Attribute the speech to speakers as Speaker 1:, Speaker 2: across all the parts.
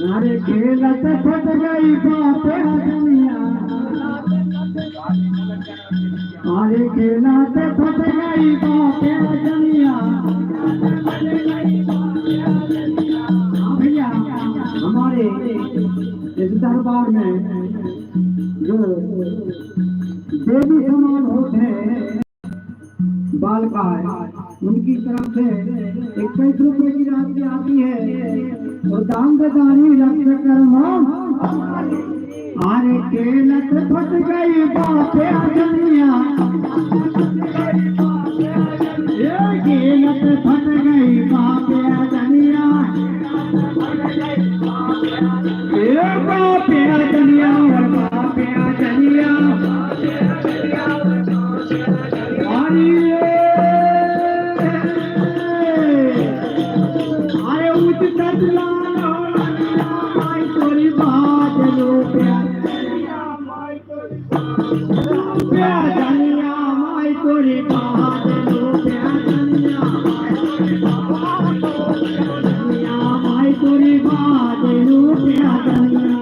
Speaker 1: अरे खेलत फट गई बातें दुनिया, अरे खेलत फट गई बातें दुनिया। भैया हमारे इस दरबार में जो देवी समान होते हैं बालकाय, उनकी तरफ से 21 रुपए की राशि आती है और दान दानी रक्त कर्मा। अरे केलत फट गई बातें दुनिया, केलत फट गई बातें दुनिया, बातें दुनिया और बातें दुनिया। अरे उठ कटला तोरी बात लो प्यारिया माई तोरी बात लो प्यारिया माई तोरी बात लो प्यारिया।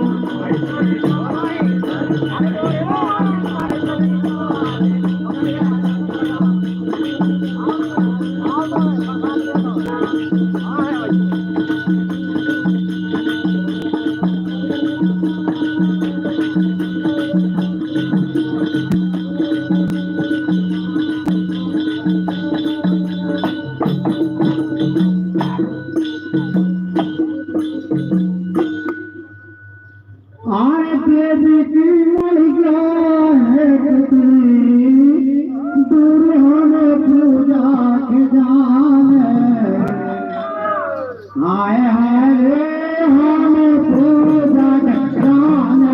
Speaker 1: आए देवी की मलिका है दूर होने पूजा के जाने, आए हैं रे हमें पूजा के जाने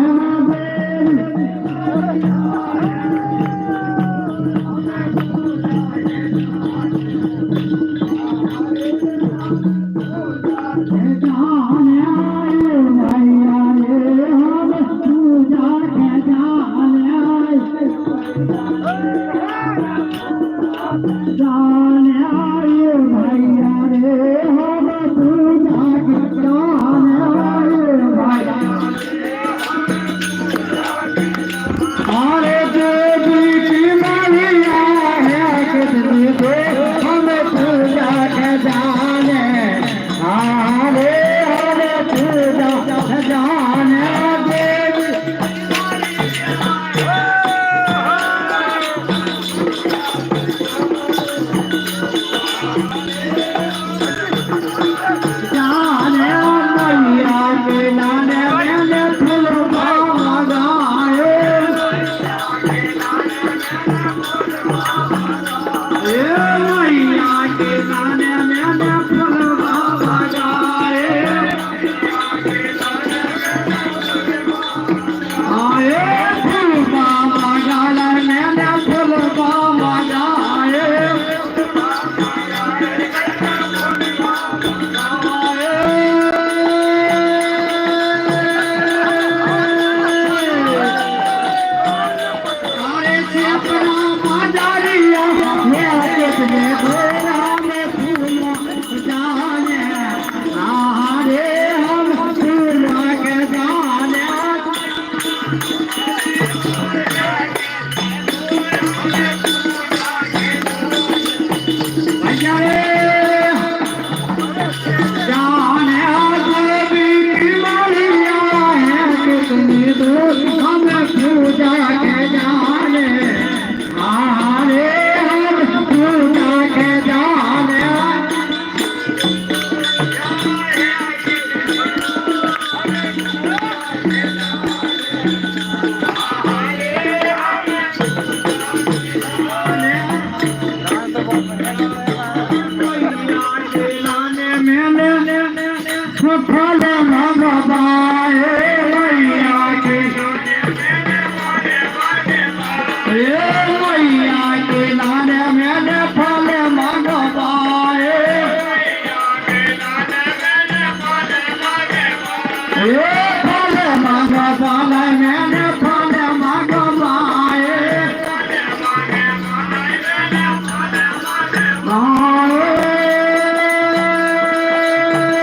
Speaker 1: Yeah.